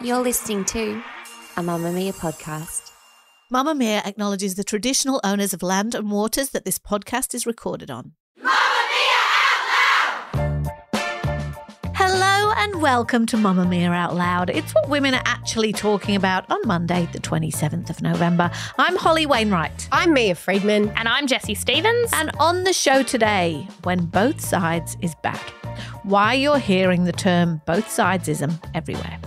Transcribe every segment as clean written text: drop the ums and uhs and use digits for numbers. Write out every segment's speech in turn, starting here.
You're listening to a Mamamia podcast. Mamamia acknowledges the traditional owners of land and waters that this podcast is recorded on. Hello and welcome to Mamamia Out Loud. It's what women are actually talking about on Monday, the 27th of November. I'm Holly Wainwright. I'm Mia Freedman. And I'm Jessie Stevens. And on the show today, when both sides is back, why you're hearing the term both-sidesism everywhere.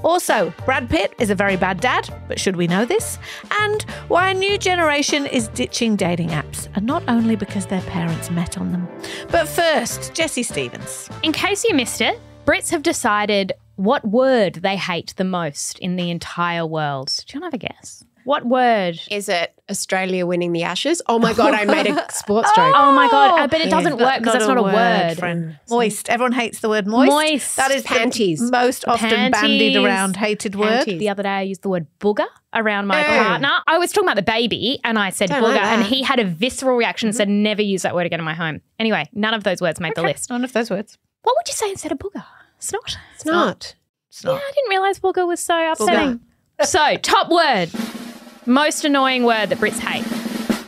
Also, Brad Pitt is a very bad dad, but should we know this? And why a new generation is ditching dating apps, and not only because their parents met on them. But first, Jessie Stevens. In case you missed it, Brits have decided what word they hate the most in the entire world. Do you want to have a guess? What word? Is it Australia winning the Ashes? Oh my God, I made a sports joke. Oh my God, but it doesn't work because that's not a word. Friend. Moist. Everyone hates the word moist. Moist. That is panties. The most often bandied around hated word. The other day I used the word booger around my partner. I was talking about the baby and I said booger and he had a visceral reaction and said never use that word again in my home. Anyway, none of those words made the list. None of those words. What would you say instead of booger? Snot? It's not. Yeah, I didn't realise booger was so upsetting. So, top word. Most annoying word that Brits hate.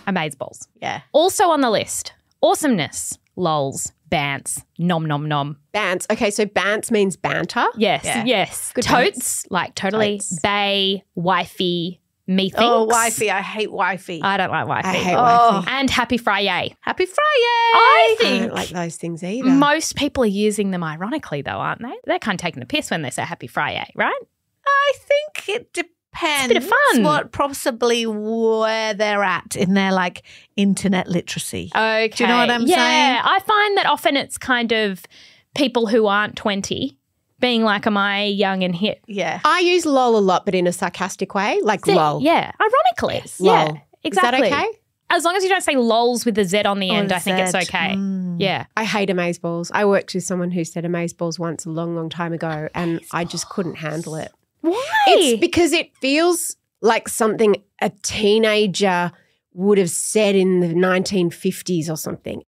Amazeballs. Yeah. Also on the list, awesomeness, lols, bants, nom nom nom. Bants. Okay, so bants means banter. Yes, Yeah. yes. Good Totes, like totally. Totes. Bae, wifey, methinks. Oh, wifey. I hate wifey. I don't like wifey. I hate wifey. And happy Friday. Happy Friday. I I think don't like those things either. most people are using them ironically though, aren't they? They're kind of taking the piss when they say happy Friday, right? I think it depends. It's a bit of fun. What possibly where they're at in their like internet literacy. Okay. Do you know what I'm saying? Yeah, I find that often it's kind of people who aren't 20 being like, am I young and hip? Yeah. I use lol a lot, but in a sarcastic way, like lol. Yeah, ironically. Yes. Yeah, Lol. exactly. Is that okay? As long as you don't say lols with the Z on the end, I think it's Z. okay. Yeah. I hate amazeballs. I worked with someone who said amazeballs once a long, long time ago, and I just couldn't handle it. Why? It's because it feels like something a teenager would have said in the 1950s or something.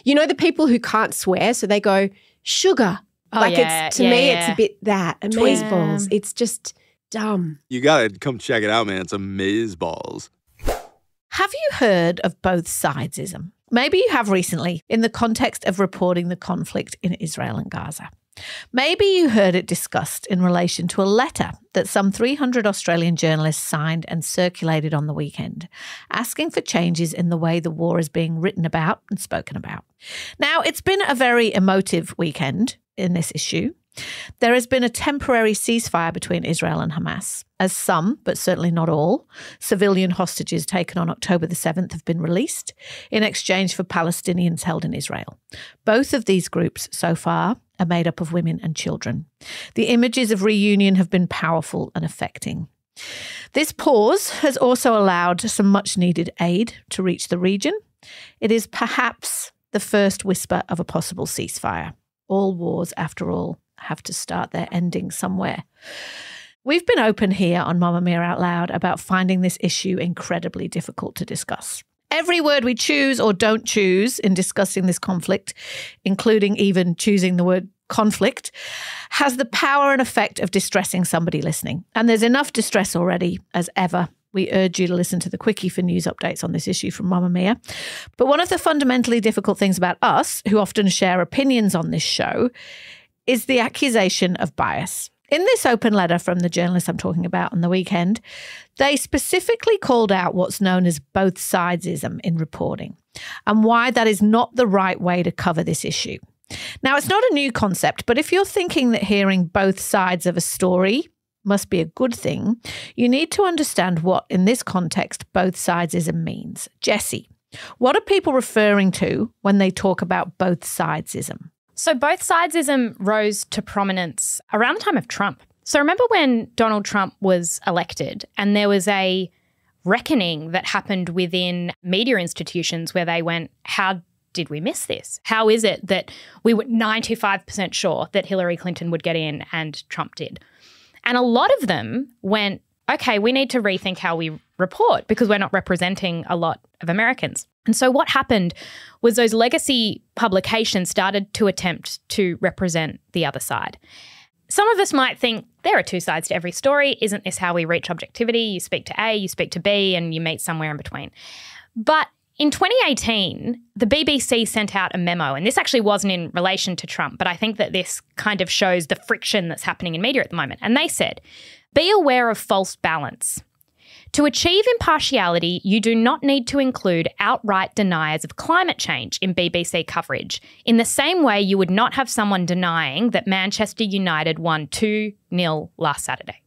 You know, the people who can't swear, so they go, sugar. Oh, like yeah, it's, to me, it's a bit that. Amazeballs. Yeah. It's just dumb. You got to come check it out, man. It's amazeballs. Have you heard of both-sidesism? Maybe you have recently in the context of reporting the conflict in Israel and Gaza. Maybe you heard it discussed in relation to a letter that some 300 Australian journalists signed and circulated on the weekend, asking for changes in the way the war is being written about and spoken about. Now, it's been a very emotive weekend in this issue. There has been a temporary ceasefire between Israel and Hamas, as some, but certainly not all, civilian hostages taken on October the 7th have been released in exchange for Palestinians held in Israel. Both of these groups so far are made up of women and children. The images of reunion have been powerful and affecting. This pause has also allowed some much-needed aid to reach the region. It is perhaps the first whisper of a possible ceasefire. All wars, after all, have to start their ending somewhere. We've been open here on Mamamia Out Loud about finding this issue incredibly difficult to discuss. Every word we choose or don't choose in discussing this conflict, including even choosing the word conflict, has the power and effect of distressing somebody listening. And there's enough distress already, as ever. We urge you to listen to the Quickie for news updates on this issue from Mamamia. But one of the fundamentally difficult things about us, who often share opinions on this show, is the accusation of bias. In this open letter from the journalists I'm talking about on the weekend, they specifically called out what's known as both-sidesism in reporting and why that is not the right way to cover this issue. Now, it's not a new concept, but if you're thinking that hearing both sides of a story must be a good thing, you need to understand what, in this context, both-sidesism means. Jessie, what are people referring to when they talk about both-sidesism? So both-sidesism rose to prominence around the time of Trump. So remember when Donald Trump was elected and there was a reckoning that happened within media institutions where they went, how did we miss this? How is it that we were 95% sure that Hillary Clinton would get in and Trump did? And a lot of them went, okay, we need to rethink how we report because we're not representing a lot of Americans. And so what happened was those legacy publications started to attempt to represent the other side. some of us might think there are two sides to every story. Isn't this how we reach objectivity? You speak to A, you speak to B, and you meet somewhere in between. But in 2018, the BBC sent out a memo, and this actually wasn't in relation to Trump, but I think that this kind of shows the friction that's happening in media at the moment. And they said, be aware of false balance. To achieve impartiality, you do not need to include outright deniers of climate change in BBC coverage, in the same way you would not have someone denying that Manchester United won 2-0 last Saturday.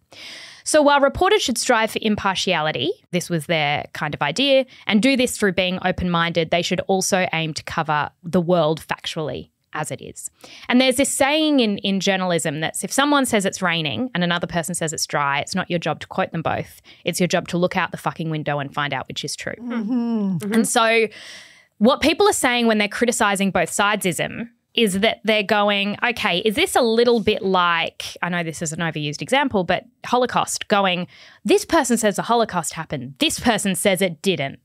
So while reporters should strive for impartiality, this was their kind of idea, and do this through being open-minded, they should also aim to cover the world factually as it is. And there's this saying in journalism that if someone says it's raining and another person says it's dry, it's not your job to quote them both. It's your job to look out the fucking window and find out which is true. Mm-hmm. Mm-hmm. And so what people are saying when they're criticising both-sidesism is that they're going, okay, is this a little bit like, I know this is an overused example, but Holocaust, going, this person says the Holocaust happened, this person says it didn't.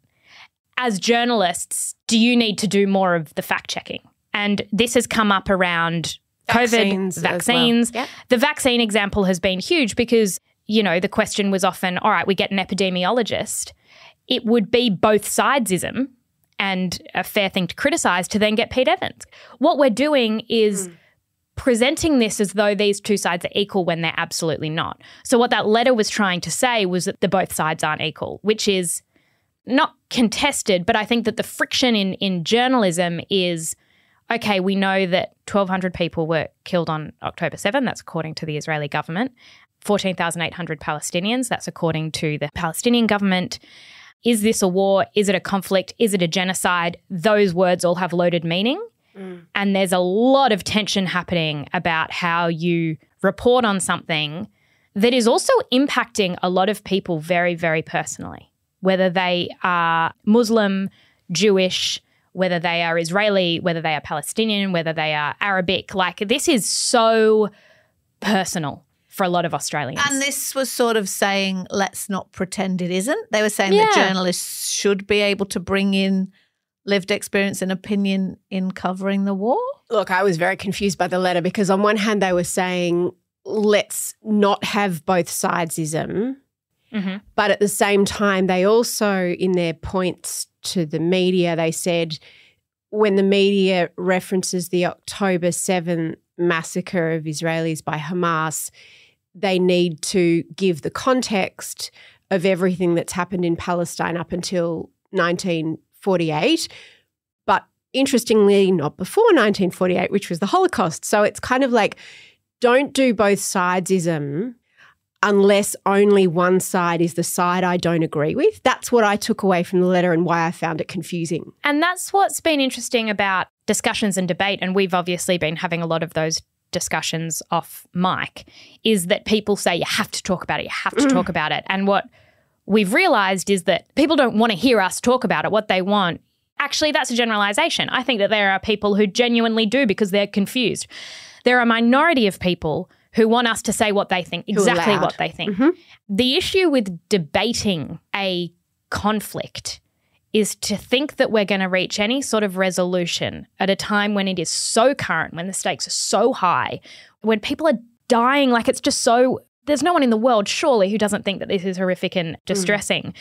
As journalists, do you need to do more of the fact-checking? And this has come up around COVID, vaccines. Well. Yep. The vaccine example has been huge because, you know, the question was often, all right, we get an epidemiologist. It would be both-sidesism and a fair thing to criticise to then get Pete Evans. What we're doing is presenting this as though these two sides are equal when they're absolutely not. So what that letter was trying to say was that the both sides aren't equal, which is not contested, but I think that the friction in journalism is, okay, we know that 1,200 people were killed on October 7. That's according to the Israeli government. 14,800 Palestinians. That's according to the Palestinian government. Is this a war? Is it a conflict? Is it a genocide? Those words all have loaded meaning. And there's a lot of tension happening about how you report on something that is also impacting a lot of people very, very personally, whether they are Muslim, Jewish, whether they are Israeli, whether they are Palestinian, whether they are Arabic. Like, this is so personal for a lot of Australians. And this was sort of saying, let's not pretend it isn't. They were saying that journalists should be able to bring in lived experience and opinion in covering the war. Look, I was very confused by the letter because on one hand they were saying, let's not have both-sidesism. Mm-hmm. But at the same time, they also, in their points to the media, they said when the media references the October 7 massacre of Israelis by Hamas, they need to give the context of everything that's happened in Palestine up until 1948, but interestingly not before 1948, which was the Holocaust. So it's kind of like, don't do both-sidesism unless only one side is the side I don't agree with. That's what I took away from the letter and why I found it confusing. And that's what's been interesting about discussions and debate, and we've obviously been having a lot of those discussions off mic, is that people say you have to talk about it, you have to talk about it. And what we've realised is that people don't want to hear us talk about it. What they want, actually, that's a generalisation. I think that there are people who genuinely do because they're confused. There are a minority of people who want us to say what they think, exactly what they think. Mm-hmm. The issue with debating a conflict is to think that we're going to reach any sort of resolution at a time when it is so current, when the stakes are so high, when people are dying, like it's just so, there's no one in the world surely who doesn't think that this is horrific and distressing,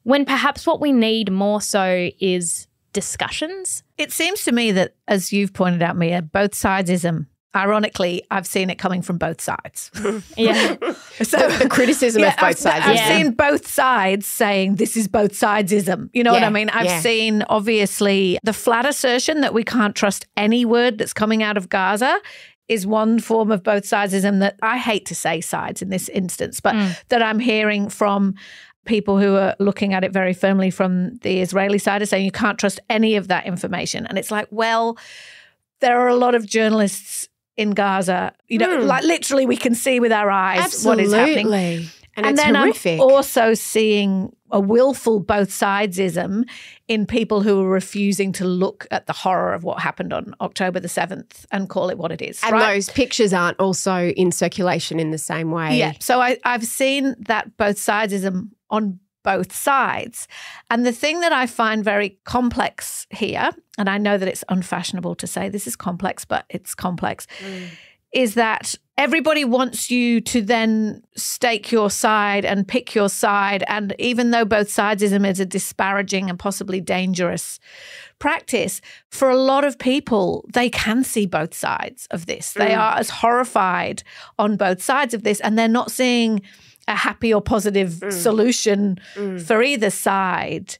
when perhaps what we need more so is discussions. It seems to me that, as you've pointed out, Mia, both-sidesism, ironically, I've seen it coming from both sides. Yeah. So the criticism of both sides. I've seen both sides saying this is both-sidesism. You know what I mean? I've seen, obviously, the flat assertion that we can't trust any word that's coming out of Gaza is one form of both-sidesism that I hate to say sides in this instance, but that I'm hearing from people who are looking at it very firmly from the Israeli side are saying you can't trust any of that information. And it's like, well, there are a lot of journalists in Gaza, you know, like literally we can see with our eyes what is happening. And it's then horrific. I'm also seeing a willful both-sidesism in people who are refusing to look at the horror of what happened on October the 7th and call it what it is. And those pictures aren't also in circulation in the same way. Yeah. So I've seen that both-sidesism on both sides. And the thing that I find very complex here, and I know that it's unfashionable to say this is complex, but it's complex, is that everybody wants you to then stake your side and pick your side. And even though both-sidesism is a disparaging and possibly dangerous practice, for a lot of people, they can see both sides of this. They are as horrified on both sides of this, and they're not seeing a happy or positive solution for either side,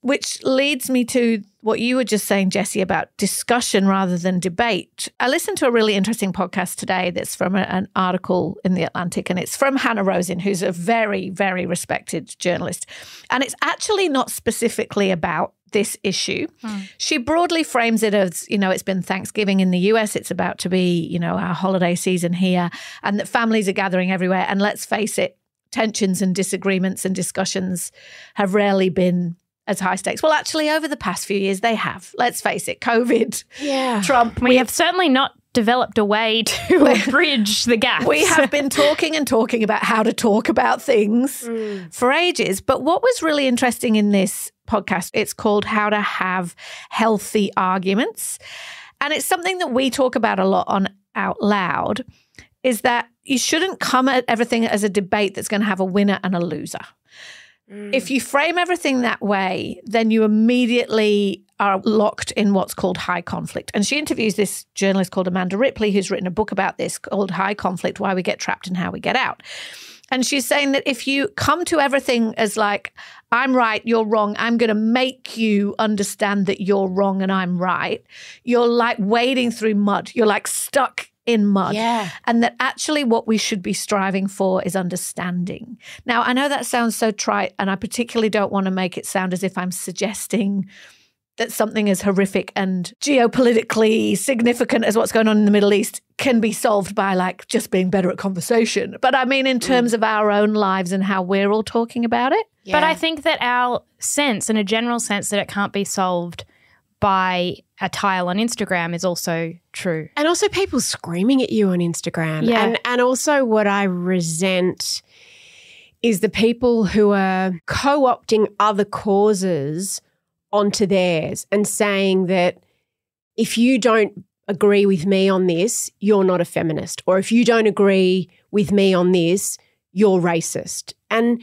which leads me to what you were just saying, Jessie, about discussion rather than debate. I listened to a really interesting podcast today that's from an article in The Atlantic, and it's from Hannah Rosin, who's a very, very respected journalist. And it's actually not specifically about this issue. She broadly frames it as, you know, it's been Thanksgiving in the US, it's about to be, you know, our holiday season here, and that families are gathering everywhere. And let's face it, tensions and disagreements and discussions have rarely been as high stakes. Well, actually, over the past few years, they have. Let's face it, COVID, Trump. We have certainly not developed a way to bridge the gap. We have been talking and talking about how to talk about things for ages. But what was really interesting in this podcast, it's called How to Have Healthy Arguments. And it's something that we talk about a lot on Out Loud, is that you shouldn't come at everything as a debate that's going to have a winner and a loser. If you frame everything that way, then you immediately are locked in what's called high conflict. And she interviews this journalist called Amanda Ripley, who's written a book about this called High Conflict, Why We Get Trapped and How We Get Out. And she's saying that if you come to everything as like, I'm right, you're wrong, I'm going to make you understand that you're wrong and I'm right, you're like wading through mud. You're like stuck in mud. Yeah. And that actually what we should be striving for is understanding. Now, I know that sounds so trite, and I particularly don't want to make it sound as if I'm suggesting that something as horrific and geopolitically significant as what's going on in the Middle East can be solved by like just being better at conversation. But I mean, in terms of our own lives and how we're all talking about it. Yeah. But I think that our sense, and a general sense that it can't be solved by a tile on Instagram, is also true. And also people screaming at you on Instagram. Yeah. And also what I resent is the people who are co-opting other causes onto theirs and saying that if you don't agree with me on this, you're not a feminist. Or if you don't agree with me on this, you're racist. And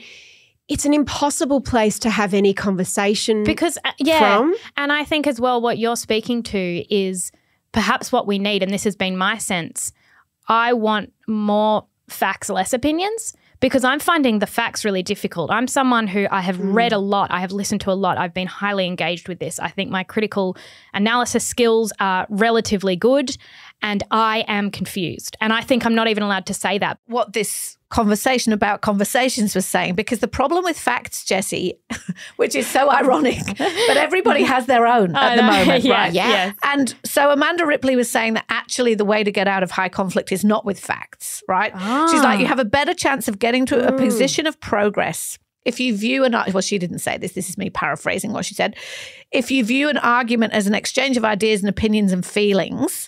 it's an impossible place to have any conversation because, from. And I think as well what you're speaking to is perhaps what we need, and this has been my sense. I want more facts, less opinions, because I'm finding the facts really difficult. I'm someone who I have read a lot. I have listened to a lot. I've been highly engaged with this. I think my critical analysis skills are relatively good, and I am confused. And I think I'm not even allowed to say that. What this conversation about conversations was saying, because the problem with facts, Jessie, which is so ironic, but everybody has their own at the moment, right? Yeah. And so Amanda Ripley was saying that actually the way to get out of high conflict is not with facts, right? She's like, you have a better chance of getting to a position of progress if you view well, she didn't say this is me paraphrasing what she said. If you view an argument as an exchange of ideas and opinions and feelings,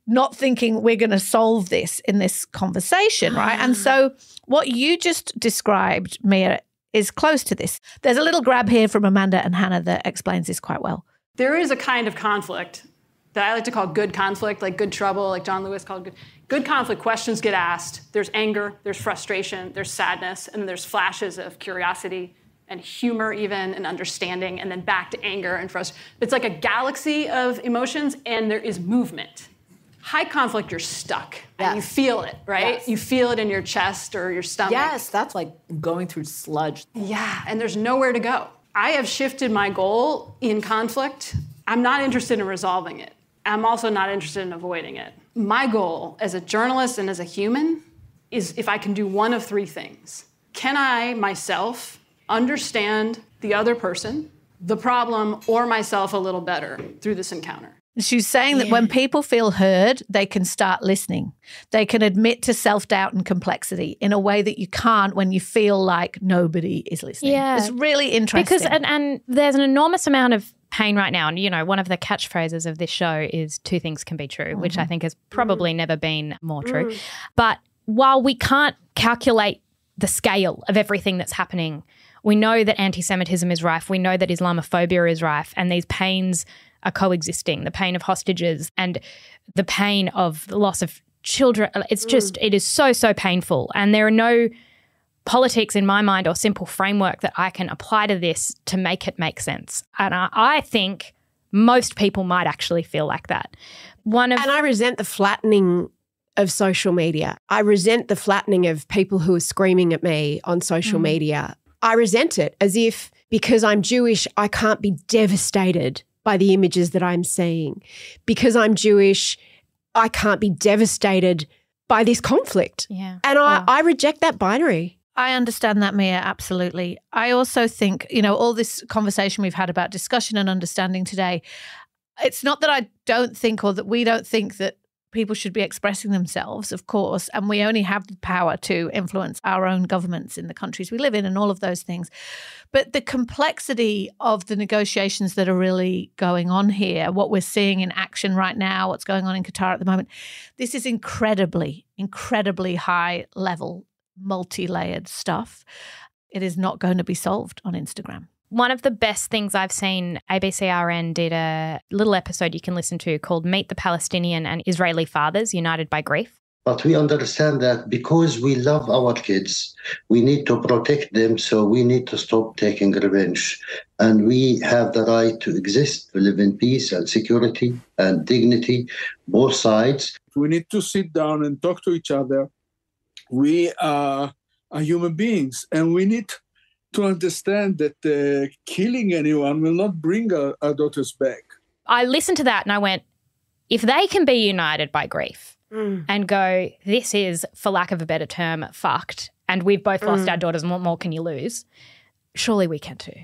not thinking we're going to solve this in this conversation, right? And so what you just described, Mia, is close to this. There's a little grab here from Amanda and Hannah that explains this quite well. There is a kind of conflict that I like to call good conflict, like good trouble, like John Lewis called good. Good conflict, questions get asked. There's anger, there's frustration, there's sadness, and there's flashes of curiosity and humor even, and understanding, and then back to anger and frustration. It's like a galaxy of emotions, and there is movement. High conflict, you're stuck. Yes. And you feel it, right? Yes. You feel it in your chest or your stomach. Yes, that's like going through sludge. Yeah, and there's nowhere to go. I have shifted my goal in conflict. I'm not interested in resolving it. I'm also not interested in avoiding it. My goal as a journalist and as a human is if I can do one of three things. Can I, myself, understand the other person, the problem, or myself a little better through this encounter? She's saying that when people feel heard, they can start listening. They can admit to self-doubt and complexity in a way that you can't when you feel like nobody is listening. Yeah. It's really interesting. Because and there's an enormous amount of pain right now. And, you know, one of the catchphrases of this show is two things can be true, which I think has probably never been more true. But while we can't calculate the scale of everything that's happening, we know that anti-Semitism is rife. We know that Islamophobia is rife, and these pains are coexisting, the pain of hostages and the pain of the loss of children. It's just, it is so, so painful. And there are no politics in my mind or simple framework that I can apply to this to make it make sense. And I think most people might actually feel like that. And I resent the flattening of social media. I resent the flattening of people who are screaming at me on social media. I resent it as if because I'm Jewish, I can't be devastated by the images that I'm seeing. Because I'm Jewish, I can't be devastated by this conflict. Yeah. And I reject that binary. I understand that, Mia, absolutely. I also think, all this conversation we've had about discussion and understanding today, it's not that I don't think or that we don't think that people should be expressing themselves, of course, and we only have the power to influence our own governments in the countries we live in and all of those things. But the complexity of the negotiations that are really going on here, what we're seeing in action right now, what's going on in Qatar at the moment, this is incredibly, incredibly high level, multi-layered stuff. It is not going to be solved on Instagram. One of the best things I've seen, ABCRN did a little episode you can listen to called Meet the Palestinian and Israeli Fathers United by Grief. But we understand that because we love our kids, we need to protect them, so we need to stop taking revenge. And we have the right to exist, to live in peace and security and dignity, both sides. We need to sit down and talk to each other. We are human beings, and we need to understand that killing anyone will not bring our daughters back. I listened to that and I went, if they can be united by grief and go, this is, for lack of a better term, fucked, and we've both lost our daughters and what more can you lose, surely we can too.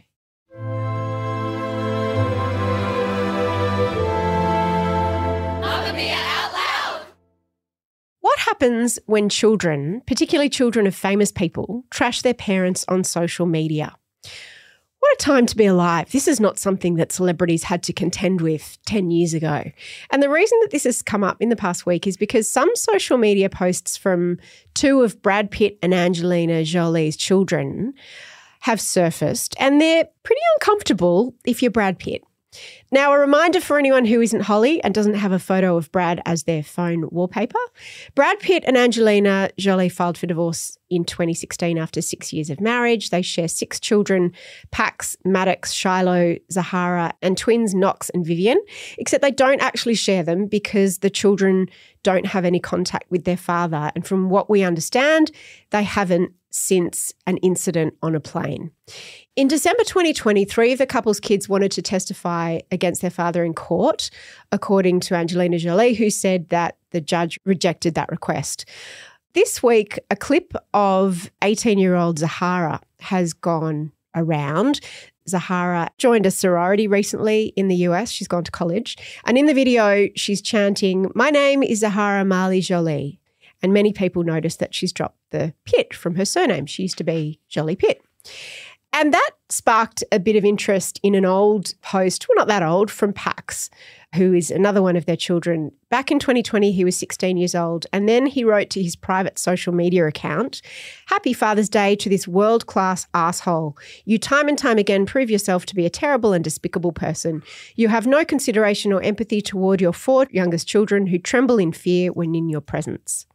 What happens when children, particularly children of famous people, trash their parents on social media? What a time to be alive. This is not something that celebrities had to contend with 10 years ago. And the reason that this has come up in the past week is because some social media posts from two of Brad Pitt and Angelina Jolie's children have surfaced, and they're pretty uncomfortable if you're Brad Pitt. Now, a reminder for anyone who isn't Holly and doesn't have a photo of Brad as their phone wallpaper. Brad Pitt and Angelina Jolie filed for divorce in 2016 after 6 years of marriage. They share 6 children, Pax, Maddox, Shiloh, Zahara, and twins Knox and Vivian, except they don't actually share them because the children don't have any contact with their father. And from what we understand, they haven't since an incident on a plane. In December 2023, the couple's kids wanted to testify against their father in court, according to Angelina Jolie, who said that the judge rejected that request. This week, a clip of 18-year-old Zahara has gone around. Zahara joined a sorority recently in the US. She's gone to college. And in the video, she's chanting, "My name is Zahara Mali Jolie." And many people noticed that she's dropped the Pitt from her surname. She used to be Jolie Pitt. And that sparked a bit of interest in an old post, well, not that old, from Pax, who is another one of their children. Back in 2020, he was 16 years old. And then he wrote to his private social media account, "Happy Father's Day to this world-class asshole. You time and time again prove yourself to be a terrible and despicable person. You have no consideration or empathy toward your 4 youngest children who tremble in fear when in your presence.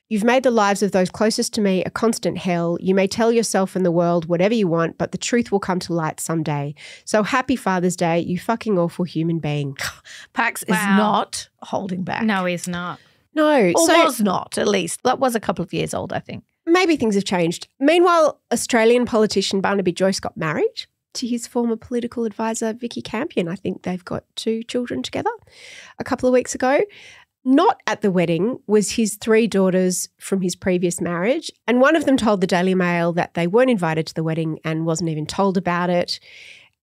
You've made the lives of those closest to me a constant hell. You may tell yourself and the world whatever you want, but the truth will come to light someday. So happy Father's Day, you fucking awful human being." Pax is not holding back. No, he's not. No. Or was not, at least. That was a couple of years old, I think. Maybe things have changed. Meanwhile, Australian politician Barnaby Joyce got married to his former political advisor, Vicky Campion. I think they've got 2 children together a couple of weeks ago. Not at the wedding was his 3 daughters from his previous marriage, and one of them told the Daily Mail that they weren't invited to the wedding and wasn't even told about it.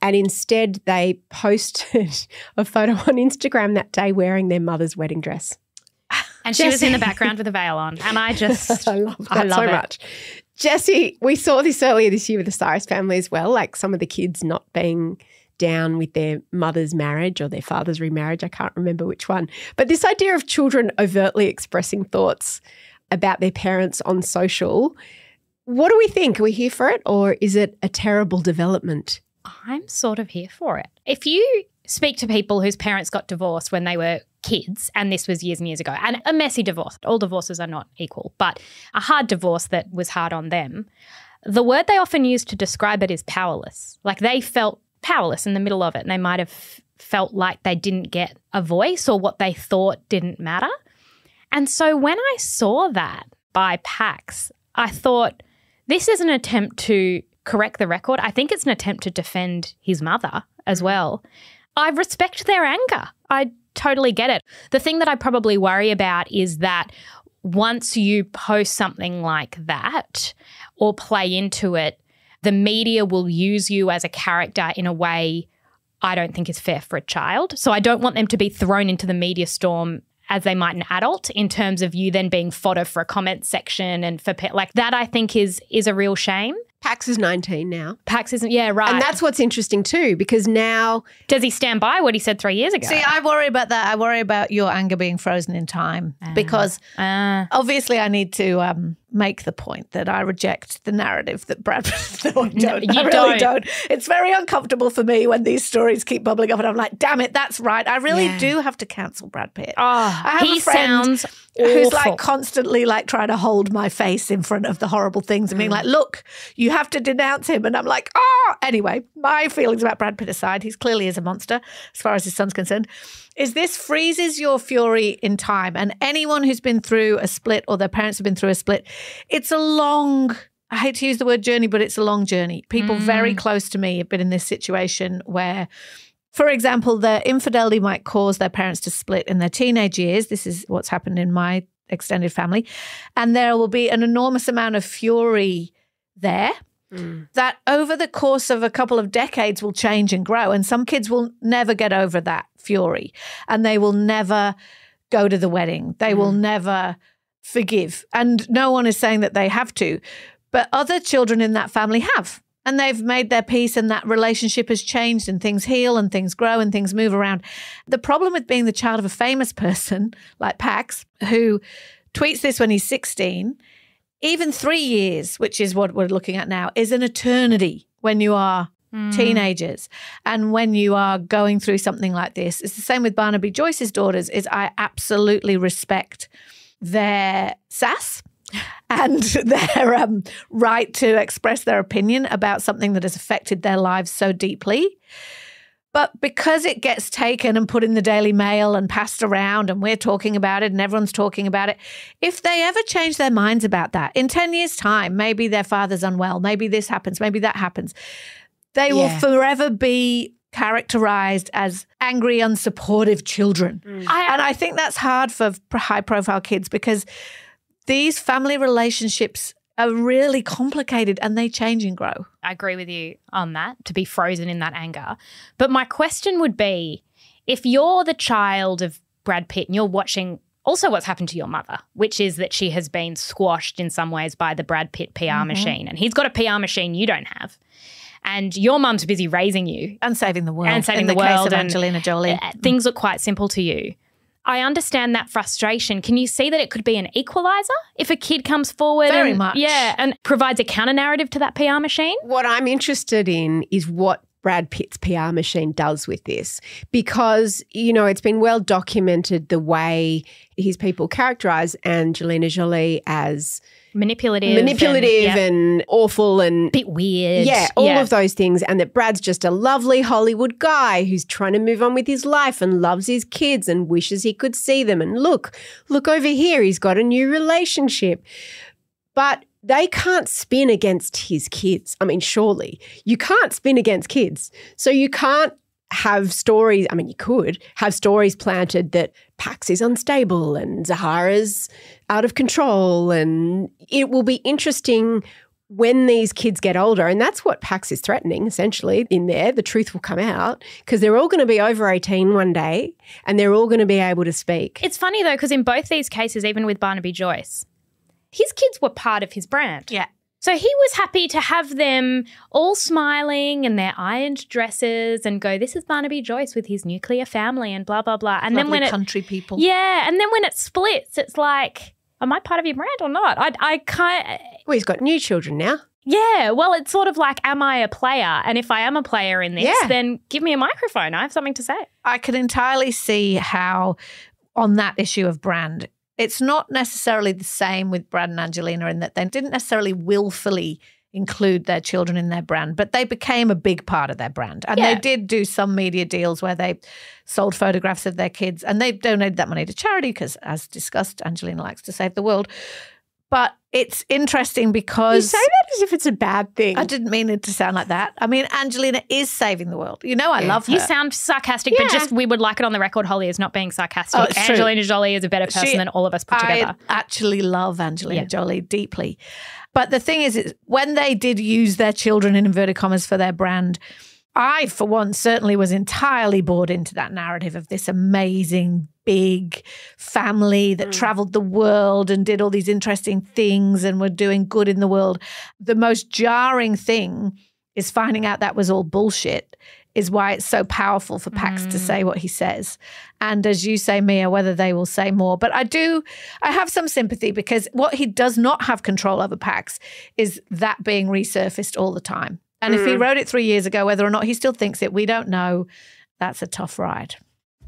And instead they posted a photo on Instagram that day wearing their mother's wedding dress. And she was in the background with a veil on. And I just I love that so much. Jessie, we saw this earlier this year with the Cyrus family as well, like some of the kids not being down with their mother's marriage or their father's remarriage. I can't remember which one. But this idea of children overtly expressing thoughts about their parents on social, what do we think? Are we here for it, or is it a terrible development? I'm sort of here for it. If you speak to people whose parents got divorced when they were kids, and this was years and years ago, and a messy divorce. All divorces are not equal, but a hard divorce that was hard on them. The word they often use to describe it is powerless. Like they felt powerless in the middle of it, and they might have felt like they didn't get a voice or what they thought didn't matter. And so when I saw that by Pax, I thought, this is an attempt to correct the record. I think it's an attempt to defend his mother as well. I respect their anger. I totally get it. The thing that I probably worry about is that once you post something like that or play into it, the media will use you as a character in a way I don't think is fair for a child. So I don't want them to be thrown into the media storm as they might an adult, in terms of you then being fodder for a comment section and for like that. I think is a real shame. Pax is 19 now. Pax isn't, yeah, right. And that's what's interesting too, because now... Does he stand by what he said 3 years ago? See, I worry about that. I worry about your anger being frozen in time because obviously I need to make the point that I reject the narrative that Brad... No, I don't. I really don't. It's very uncomfortable for me when these stories keep bubbling up and I'm like, damn it, that's right. I really do have to cancel Brad Pitt. Oh, I have he a friend sounds who's awful. like constantly like trying to hold my face in front of the horrible things and being like, look, you have to denounce him. And I'm like, anyway, my feelings about Brad Pitt aside, he clearly is a monster as far as his son's concerned, is this freezes your fury in time. And anyone who's been through a split or their parents have been through a split, it's a long, I hate to use the word journey, but it's a long journey. People very close to me have been in this situation where, for example, their infidelity might cause their parents to split in their teenage years. This is what's happened in my extended family. And there will be an enormous amount of fury there that over the course of a couple of decades will change and grow. And some kids will never get over that fury and they will never go to the wedding. They will never forgive. And no one is saying that they have to, but other children in that family have. And they've made their peace and that relationship has changed and things heal and things grow and things move around. The problem with being the child of a famous person like Pax, who tweets this when he's 16, even 3 years, which is what we're looking at now, is an eternity when you are teenagers. And when you are going through something like this, it's the same with Barnaby Joyce's daughters, is I absolutely respect their sass and their right to express their opinion about something that has affected their lives so deeply. But because it gets taken and put in the Daily Mail and passed around and we're talking about it and everyone's talking about it, if they ever change their minds about that, in 10 years' time, maybe their father's unwell, maybe this happens, maybe that happens, they will forever be characterized as angry, unsupportive children. And I think that's hard for high-profile kids because these family relationships are really complicated and they change and grow. I agree with you on that, to be frozen in that anger. But my question would be, if you're the child of Brad Pitt and you're watching also what's happened to your mother, which is that she has been squashed in some ways by the Brad Pitt PR machine, and he's got a PR machine you don't have, and your mum's busy raising you. And saving the world. And saving the in the case world. of Angelina Jolie. Things look quite simple to you. I understand that frustration. Can you see that it could be an equalizer if a kid comes forward? Very much. Yeah, and provides a counter-narrative to that PR machine? What I'm interested in is what Brad Pitt's PR machine does with this because, you know, it's been well documented the way his people characterise Angelina Jolie as manipulative and awful and bit weird. Yeah, all of those things. And that Brad's just a lovely Hollywood guy who's trying to move on with his life and loves his kids and wishes he could see them. And look over here, he's got a new relationship. But they can't spin against his kids. I mean, surely you can't spin against kids. So you can't have stories. I mean, you could have stories planted that Pax is unstable and Zahara's out of control. And it will be interesting when these kids get older. And that's what Pax is threatening, essentially, in there. The truth will come out because they're all going to be over 18 one day and they're all going to be able to speak. It's funny, though, because in both these cases, even with Barnaby Joyce, his kids were part of his brand. Yeah. So he was happy to have them all smiling in their ironed dresses and go, this is Barnaby Joyce with his nuclear family and blah, blah, blah. And Lovely then when country people. Yeah. And then when it splits, it's like, am I part of your brand or not? I can't. Well, he's got new children now. Yeah. Well, it's sort of like, am I a player? And if I am a player in this, then give me a microphone. I have something to say. I can entirely see how on that issue of brand. It's not necessarily the same with Brad and Angelina in that they didn't necessarily willfully include their children in their brand, but they became a big part of their brand. And they did do some media deals where they sold photographs of their kids, and they donated that money to charity because, as discussed, Angelina likes to save the world. But it's interesting because... You say that as if it's a bad thing. I didn't mean it to sound like that. I mean, Angelina is saving the world. You know, I love her. You sound sarcastic, but just we would like it on the record, Holly, is not being sarcastic. Oh, it's Angelina true. Jolie is a better person than all of us put together. I actually love Angelina Jolie deeply. But the thing is, when they did use their children in inverted commas for their brand, I, for one, certainly was entirely bought into that narrative of this amazing, big family that traveled the world and did all these interesting things and were doing good in the world. The most jarring thing is finding out that was all bullshit, is why it's so powerful for Pax to say what he says. And as you say, Mia, whether they will say more. But I have some sympathy because what he does not have control over, Pax, is that being resurfaced all the time. And if he wrote it 3 years ago, whether or not he still thinks it, we don't know. That's a tough ride.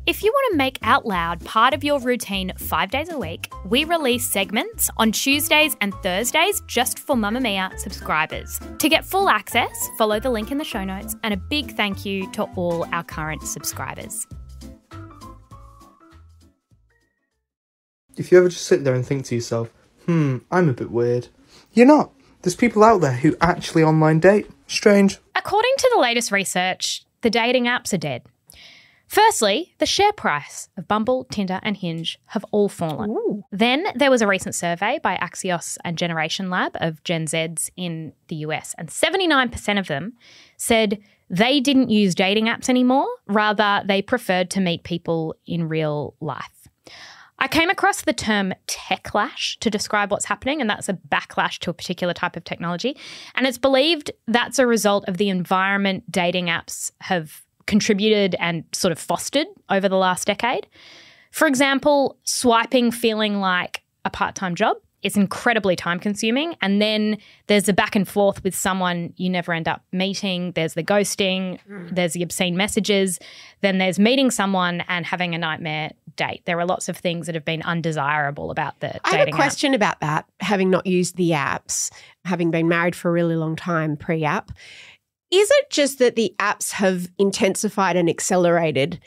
If you want to make Out Loud part of your routine 5 days a week, we release segments on Tuesdays and Thursdays just for Mamamia subscribers. To get full access, follow the link in the show notes, and a big thank you to all our current subscribers. If you ever just sit there and think to yourself, I'm a bit weird. You're not. There's people out there who actually online date. Strange. According to the latest research, the dating apps are dead. Firstly, the share price of Bumble, Tinder and Hinge have all fallen. Ooh. Then there was a recent survey by Axios and Generation Lab of Gen Zs in the US, and 79% of them said they didn't use dating apps anymore. Rather, they preferred to meet people in real life. I came across the term techlash to describe what's happening, and that's a backlash to a particular type of technology. And it's believed that's a result of the environment dating apps have contributed and sort of fostered over the last decade. For example, swiping feeling like a part-time job is incredibly time-consuming, and then there's a back and forth with someone you never end up meeting. There's the ghosting, there's the obscene messages, then there's meeting someone and having a nightmare date. There are lots of things that have been undesirable about the dating I have a question about that, having not used the apps, having been married for a really long time pre-app. Is it just that the apps have intensified and accelerated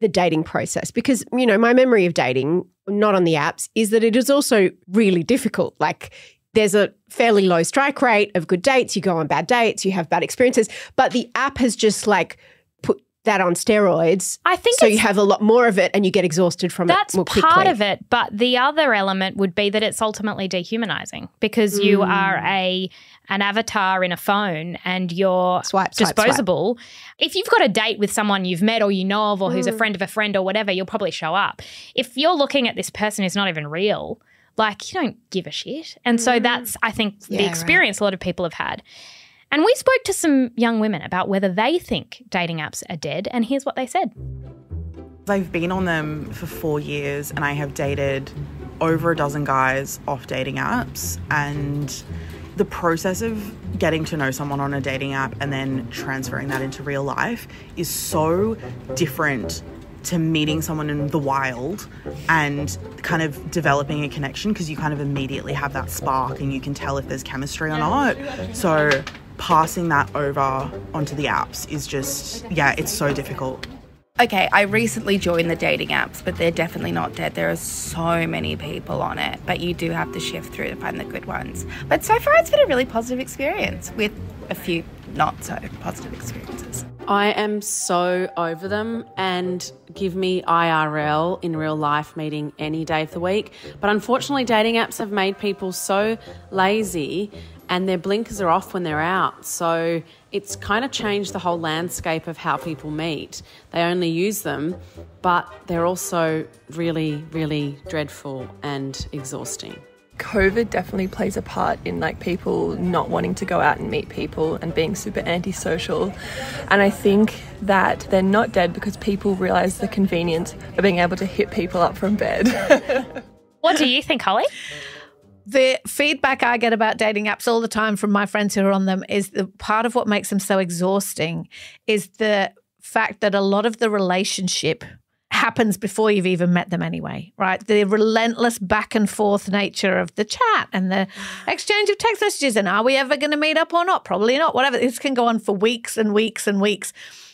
the dating process? Because, you know, my memory of dating, not on the apps, is that it is also really difficult. Like, there's a fairly low strike rate of good dates. You go on bad dates, you have bad experiences, but the app has just like put that on steroids. I think so you have a lot more of it and you get exhausted from it more quickly. That's part of it, but the other element would be that it's ultimately dehumanizing because you are an avatar in a phone and you're disposable. If you've got a date with someone you've met or you know of or who's a friend of a friend or whatever, you'll probably show up. If you're looking at this person who's not even real, like, you don't give a shit. And so that's, I think, the experience a lot of people have had. And we spoke to some young women about whether they think dating apps are dead, and here's what they said. I've been on them for 4 years and I have dated over a dozen guys off dating apps, and the process of getting to know someone on a dating app and then transferring that into real life is so different to meeting someone in the wild and kind of developing a connection, because you kind of immediately have that spark and you can tell if there's chemistry or not. So passing that over onto the apps is just, it's so difficult. Okay, I recently joined the dating apps, but they're definitely not dead. There are so many people on it, but you do have to shift through to find the good ones. But so far it's been a really positive experience with a few not so positive experiences. I am so over them, and give me IRL, in real life meeting, any day of the week. But unfortunately, dating apps have made people so lazy and their blinkers are off when they're out. So it's kind of changed the whole landscape of how people meet. They only use them, but they're also really, really dreadful and exhausting. COVID definitely plays a part in like people not wanting to go out and meet people and being super antisocial. And I think that they're not dead because people realise the convenience of being able to hit people up from bed. What do you think, Holly? The feedback I get about dating apps all the time from my friends who are on them is the part of what makes them so exhausting is the fact that a lot of the relationship happens before you've even met them anyway, right? The relentless back and forth nature of the chat and the exchange of text messages and are we ever going to meet up or not? Probably not, whatever. This can go on for weeks and weeks and weeks.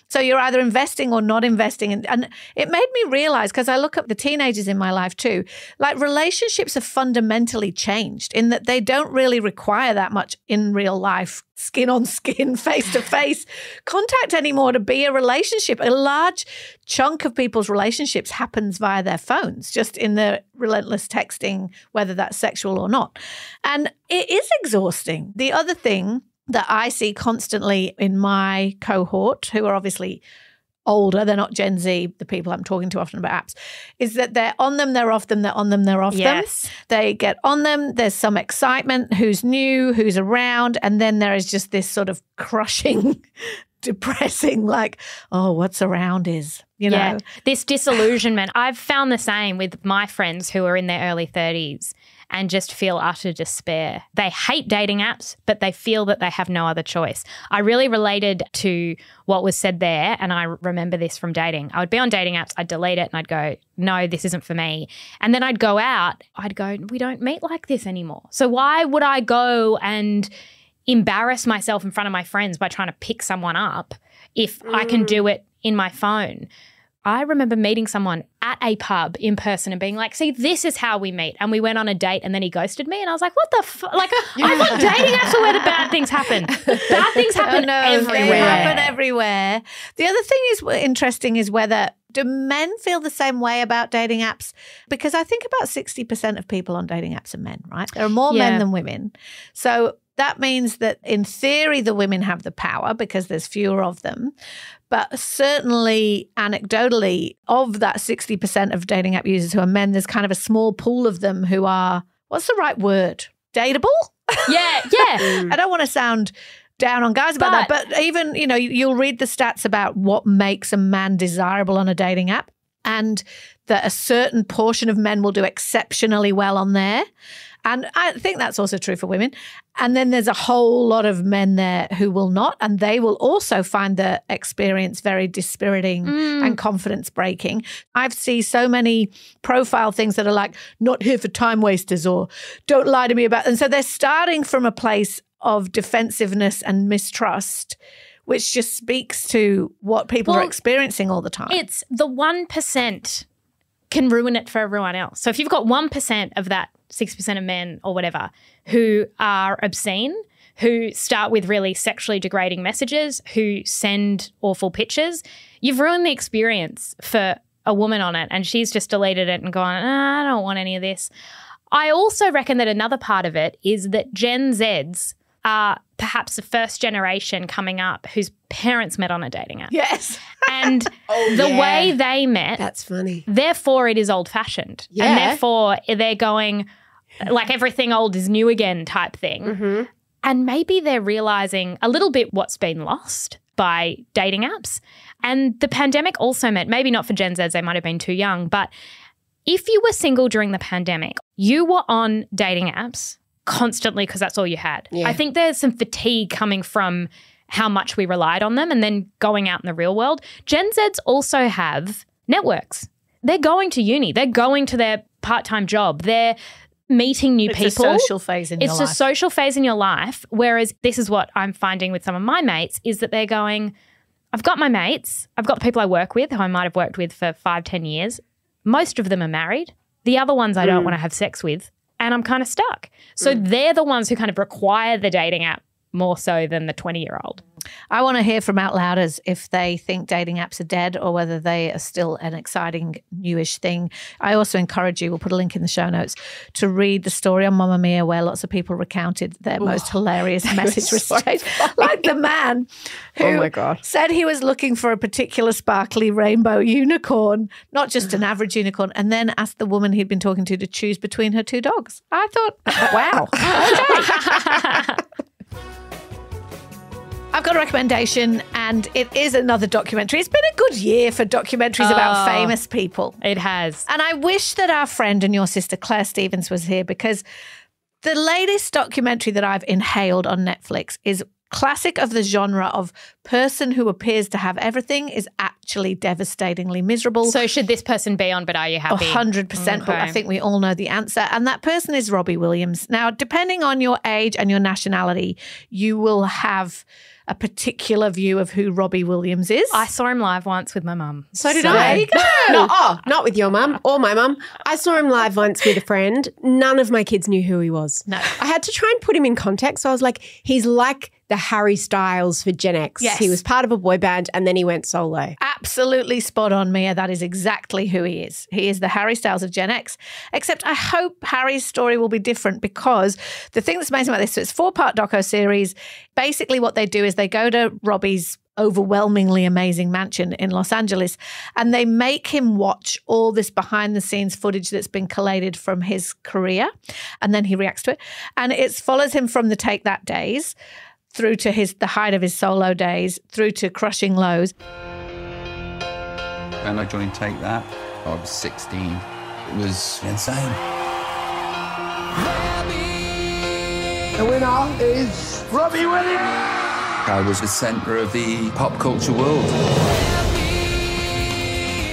So you're either investing or not investing. And it made me realize, because I look at the teenagers in my life too, like relationships have fundamentally changed in that they don't really require that much in real life, skin on skin, face to face contact anymore to be a relationship. A large chunk of people's relationships happens via their phones, just in the relentless texting, whether that's sexual or not. And it is exhausting. The other thing that I see constantly in my cohort, who are obviously older, they're not Gen Z, the people I'm talking to often about apps, is that they're on them, they're off them, they're on them, they're off them. They get on them, there's some excitement, who's new, who's around, and then there is just this sort of crushing, depressing, like, oh, what's around is, you know. This disillusionment. I've found the same with my friends who are in their early 30s and just feel utter despair. They hate dating apps, but they feel that they have no other choice. I really related to what was said there, and I remember this from dating. I would be on dating apps, I'd delete it, and I'd go, no, this isn't for me. And then I'd go out, I'd go, we don't meet like this anymore. So why would I go and embarrass myself in front of my friends by trying to pick someone up if I can do it in my phone? I remember meeting someone at a pub in person and being like, see, this is how we meet. And we went on a date and then he ghosted me. And I was like, what the fuck? Like, I thought dating apps are where the bad things happen. Bad things happen everywhere. They happen everywhere. The other thing is interesting is whether, do men feel the same way about dating apps? Because I think about 60% of people on dating apps are men, right? There are more men than women. So that means that in theory, the women have the power because there's fewer of them. But certainly anecdotally, of that 60% of dating app users who are men, there's kind of a small pool of them who are, what's the right word? Dateable? Yeah. I don't want to sound down on guys about that, but even, you know, you'll read the stats about what makes a man desirable on a dating app, and that a certain portion of men will do exceptionally well on there. And I think that's also true for women. And then there's a whole lot of men there who will not, and they will also find the experience very dispiriting and confidence breaking. I've seen so many profile things that are like, not here for time wasters, or don't lie to me about. And so they're starting from a place of defensiveness and mistrust, which just speaks to what people are experiencing all the time. It's the 1% can ruin it for everyone else. So if you've got 1% of that 6% of men or whatever who are obscene, who start with really sexually degrading messages, who send awful pictures, you've ruined the experience for a woman on it, and she's just deleted it and gone, I don't want any of this. I also reckon that another part of it is that Gen Zs are perhaps the first generation coming up whose parents met on a dating app. Yes. And the way they met. That's funny. Therefore, it is old-fashioned. Yeah. And therefore, they're going like everything old is new again type thing. Mm-hmm. And maybe they're realising a little bit what's been lost by dating apps. And the pandemic also meant, maybe not for Gen Zs, they might have been too young, but if you were single during the pandemic, you were on dating apps constantly because that's all you had. Yeah. I think there's some fatigue coming from how much we relied on them and then going out in the real world. Gen Zs also have networks. They're going to uni. They're going to their part-time job. They're meeting new people. It's a social phase in your life. It's a social phase in your life, whereas this is what I'm finding with some of my mates is that they're going, I've got my mates, I've got the people I work with who I might have worked with for 5-10 years. Most of them are married. The other ones I don't want to have sex with, and I'm kind of stuck. So they're the ones who kind of require the dating app more so than the 20-year-old. I want to hear from Out Louders if they think dating apps are dead or whether they are still an exciting newish thing. I also encourage you, we'll put a link in the show notes, to read the story on Mamamia where lots of people recounted their most hilarious message received. Like the man who said he was looking for a particular sparkly rainbow unicorn, not just an average unicorn, and then asked the woman he'd been talking to choose between her 2 dogs. I thought, wow. Okay. I've got a recommendation, and it is another documentary. It's been a good year for documentaries about famous people. It has. And I wish that our friend and your sister Claire Stevens was here, because the latest documentary that I've inhaled on Netflix is Classic of the genre of person who appears to have everything is actually devastatingly miserable. So should this person be on But Are You Happy? 100%, but I think we all know the answer. And that person is Robbie Williams. Now, depending on your age and your nationality, you will have a particular view of who Robbie Williams is. I saw him live once with my mum. So did I. There you go. Not with your mum or my mum. I saw him live once with a friend. None of my kids knew who he was. No. I had to try and put him in context. So I was like, he's like the Harry Styles for Gen X. Yes. He was part of a boy band and then he went solo. Absolutely spot on, Mia. That is exactly who he is. He is the Harry Styles of Gen X. Except I hope Harry's story will be different, because the thing that's amazing about this, so it's a 4-part doco-series. Basically what they do is they go to Robbie's overwhelmingly amazing mansion in Los Angeles, and they make him watch all this behind-the-scenes footage that's been collated from his career, and then he reacts to it. And it follows him from the Take That days through to the height of his solo days, through to Crushing Lows. When I joined Take That, I was 16. It was insane. The winner is Robbie Williams. I was the centre of the pop culture world.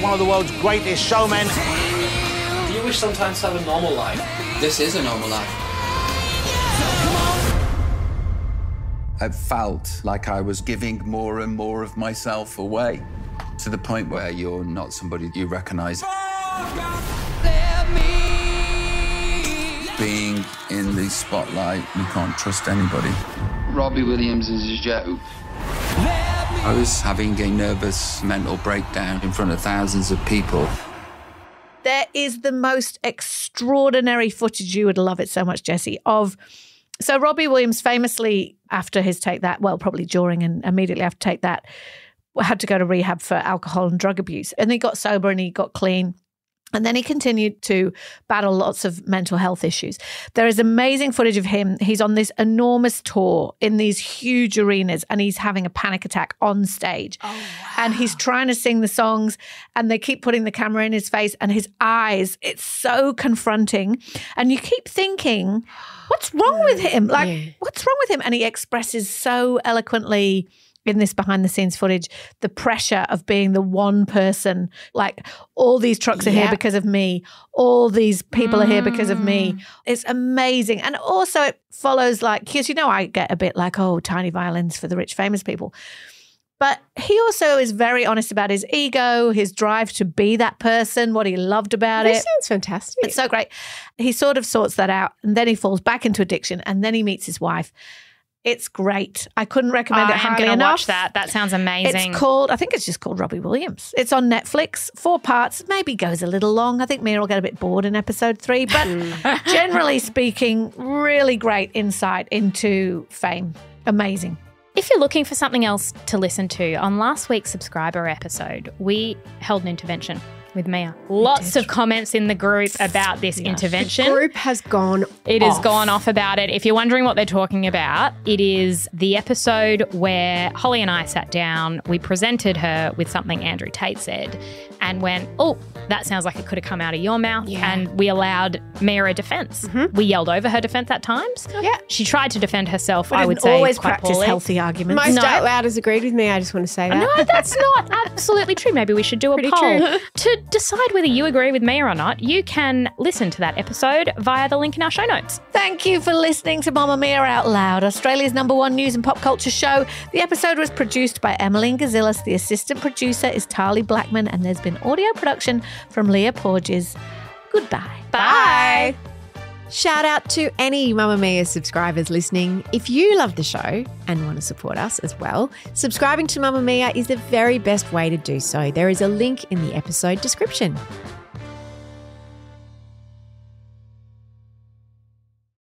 One of the world's greatest showmen. Do you wish sometimes to have a normal life? This is a normal life. I felt like I was giving more and more of myself away, to the point where you're not somebody you recognise. Being in the spotlight, you can't trust anybody. Robbie Williams is a joke. I was having a nervous mental breakdown in front of thousands of people. There is the most extraordinary footage, you would love it so much, Jessie, so Robbie Williams famously, after his Take That, well, probably during and immediately after Take That, had to go to rehab for alcohol and drug abuse. And he got sober and he got clean. And then he continued to battle lots of mental health issues. There is amazing footage of him. He's on this enormous tour in these huge arenas and he's having a panic attack on stage. Oh, wow. And he's trying to sing the songs and they keep putting the camera in his face and his eyes, it's so confronting. And you keep thinking, what's wrong with him? What's wrong with him? And he expresses so eloquently in this behind-the-scenes footage, the pressure of being the one person, like all these trucks are here because of me, all these people are here because of me. It's amazing. And also it follows because, I get a bit like, tiny violins for the rich, famous people. But he also is very honest about his ego, his drive to be that person, what he loved about it. This sounds fantastic. It's so great. He sort of sorts that out and then he falls back into addiction and then he meets his wife. It's great. I couldn't recommend it highly enough. I'm going to watch that. That sounds amazing. I think it's just called Robbie Williams. It's on Netflix, 4 parts, maybe goes a little long. I think Mia will get a bit bored in episode 3, but generally speaking, really great insight into fame. Amazing. If you're looking for something else to listen to, on last week's subscriber episode, we held an intervention with Mia. Lots of comments in the group about this intervention. The group has gone It has gone off about it. If you're wondering what they're talking about, it is the episode where Holly and I sat down, we presented her with something Andrew Tate said and went, that sounds like it could have come out of your mouth. Yeah. And we allowed Mia a defence. Mm-hmm. We yelled over her defence at times. Yeah. She tried to defend herself, I would say, always quite practice poorly. Healthy arguments. Most out loud has agreed with me. I just want to say that. No, that's not absolutely true. Maybe we should do a poll. True. To decide whether you agree with Mia or not, you can listen to that episode via the link in our show notes. Thank you for listening to Mamamia Out Loud, Australia's #1 news and pop culture show. The episode was produced by Emeline Gazilas. The assistant producer is Tahli Blackman, and there's been audio production from Leah Porges. Goodbye. Bye. Shout out to any Mamamia subscribers listening. If you love the show and want to support us as well, subscribing to Mamamia is the very best way to do so. There is a link in the episode description.